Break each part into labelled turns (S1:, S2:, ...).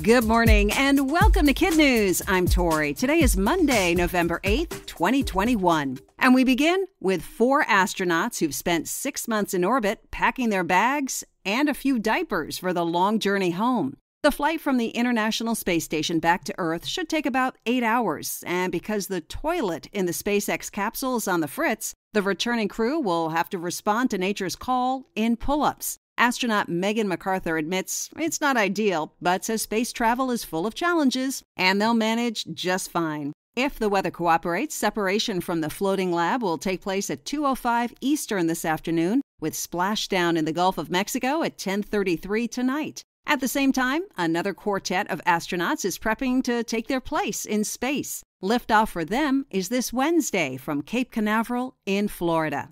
S1: Good morning and welcome to KidNuz. I'm Tori. Today is Monday, November 8th, 2021. And we begin with 4 astronauts who've spent 6 months in orbit packing their bags and a few diapers for the long journey home. The flight from the International Space Station back to Earth should take about 8 hours. And because the toilet in the SpaceX capsule is on the fritz, the returning crew will have to respond to nature's call in pull-ups. Astronaut Megan McArthur admits it's not ideal, but says space travel is full of challenges, and they'll manage just fine. If the weather cooperates, separation from the floating lab will take place at 2:05 Eastern this afternoon, with splashdown in the Gulf of Mexico at 10:33 tonight. At the same time, another quartet of astronauts is prepping to take their place in space. Liftoff for them is this Wednesday from Cape Canaveral in Florida.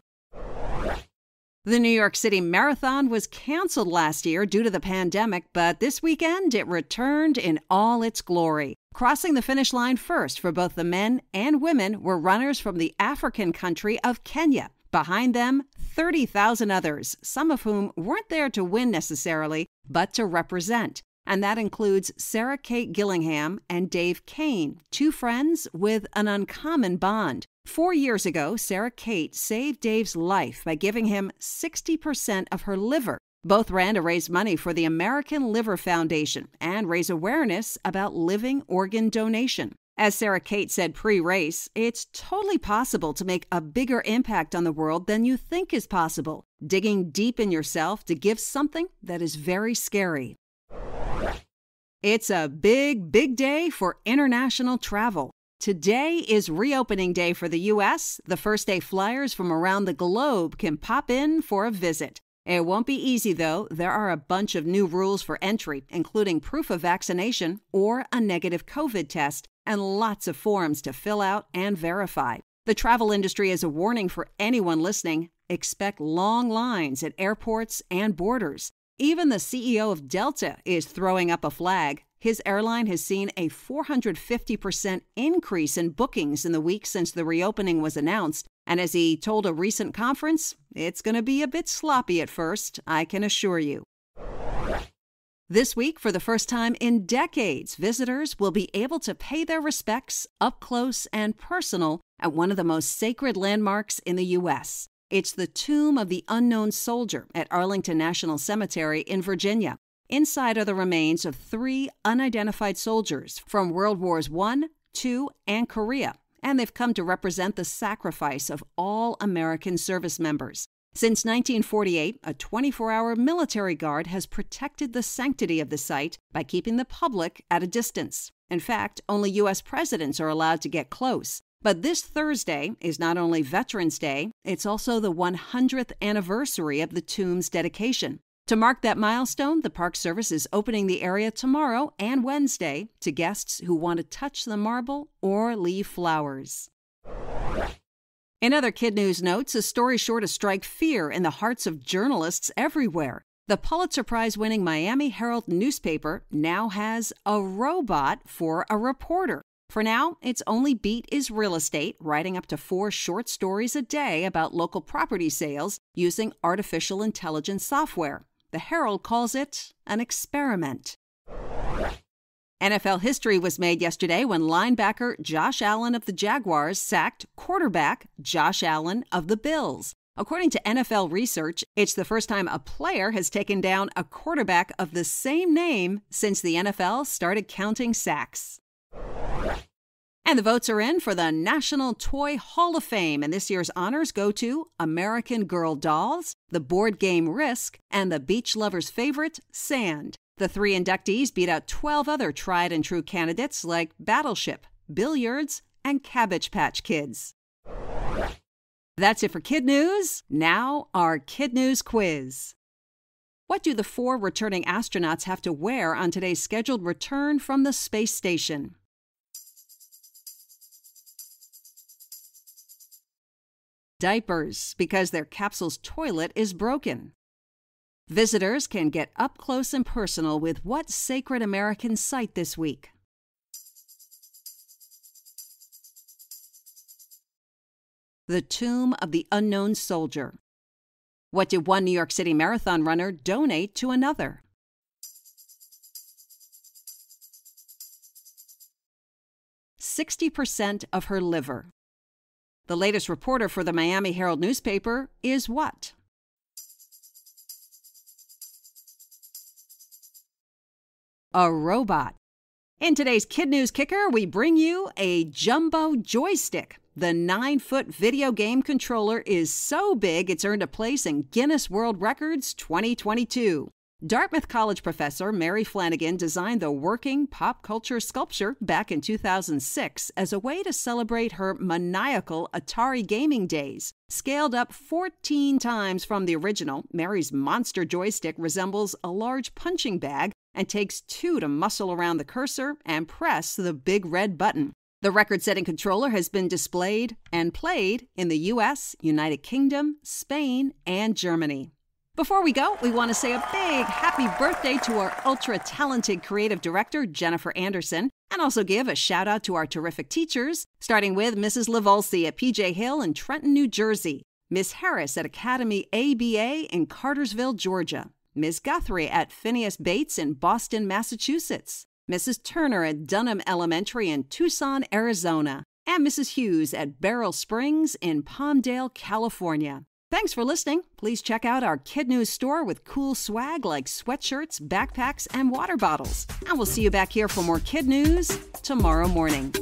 S1: The New York City Marathon was canceled last year due to the pandemic, but this weekend it returned in all its glory. Crossing the finish line first for both the men and women were runners from the African country of Kenya. Behind them, 30,000 others, some of whom weren't there to win necessarily, but to represent. And that includes Sarah Kate Gillingham and Dave Kane, 2 friends with an uncommon bond. 4 years ago, Sarah Kate saved Dave's life by giving him 60% of her liver. Both ran to raise money for the American Liver Foundation and raise awareness about living organ donation. As Sarah Kate said pre-race, it's totally possible to make a bigger impact on the world than you think is possible, digging deep in yourself to give something that is very scary. It's a big day for international travel. Today is reopening day for the U.S. The first day flyers from around the globe can pop in for a visit. It won't be easy, though. There are a bunch of new rules for entry, including proof of vaccination or a negative COVID test, and lots of forms to fill out and verify. The travel industry is a warning for anyone listening. Expect long lines at airports and borders. Even the CEO of Delta is throwing up a flag. His airline has seen a 450% increase in bookings in the week since the reopening was announced. And as he told a recent conference, it's going to be a bit sloppy at first, I can assure you. This week, for the first time in decades, visitors will be able to pay their respects up close and personal at one of the most sacred landmarks in the U.S. It's the Tomb of the Unknown Soldier at Arlington National Cemetery in Virginia. Inside are the remains of 3 unidentified soldiers from World Wars I, II, and Korea, and they've come to represent the sacrifice of all American service members. Since 1948, a 24-hour military guard has protected the sanctity of the site by keeping the public at a distance. In fact, only U.S. presidents are allowed to get close. But this Thursday is not only Veterans Day, it's also the 100th anniversary of the tomb's dedication. To mark that milestone, the Park Service is opening the area tomorrow and Wednesday to guests who want to touch the marble or leave flowers. In other KidNuz notes, a story sure to strike fear in the hearts of journalists everywhere. The Pulitzer Prize-winning Miami Herald newspaper now has a robot for a reporter. For now, its only beat is real estate, writing up to 4 short stories a day about local property sales using artificial intelligence software. The Herald calls it an experiment. NFL history was made yesterday when linebacker Josh Allen of the Jaguars sacked quarterback Josh Allen of the Bills. According to NFL research, it's the first time a player has taken down a quarterback of the same name since the NFL started counting sacks. And the votes are in for the National Toy Hall of Fame, and this year's honors go to American Girl dolls, the board game Risk, and the beach lover's favorite, Sand. The 3 inductees beat out 12 other tried-and-true candidates like Battleship, Billiards, and Cabbage Patch Kids. That's it for KidNuz. Now, our KidNuz quiz. What do the 4 returning astronauts have to wear on today's scheduled return from the space station? Diapers, because their capsule's toilet is broken. Visitors can get up close and personal with what sacred American site this week? The Tomb of the Unknown Soldier. What did one New York City Marathon runner donate to another? 60% of her liver. The latest reporter for the Miami Herald newspaper is what? A robot. In today's Kid News Kicker, we bring you a jumbo joystick. The 9-foot video game controller is so big it's earned a place in Guinness World Records 2022. Dartmouth College professor Mary Flanagan designed the working pop culture sculpture back in 2006 as a way to celebrate her maniacal Atari gaming days. Scaled up 14 times from the original, Mary's monster joystick resembles a large punching bag and takes 2 to muscle around the cursor and press the big red button. The record-setting controller has been displayed and played in the U.S., United Kingdom, Spain, and Germany. Before we go, we want to say a big happy birthday to our ultra-talented creative director, Jennifer Anderson, and also give a shout-out to our terrific teachers, starting with Mrs. Lavolsi at PJ Hill in Trenton, New Jersey, Miss Harris at Academy ABA in Cartersville, Georgia, Ms. Guthrie at Phineas Bates in Boston, Massachusetts, Mrs. Turner at Dunham Elementary in Tucson, Arizona, and Mrs. Hughes at Beryl Springs in Palmdale, California. Thanks for listening. Please check out our Kid News store with cool swag like sweatshirts, backpacks, and water bottles. And we'll see you back here for more Kid News tomorrow morning.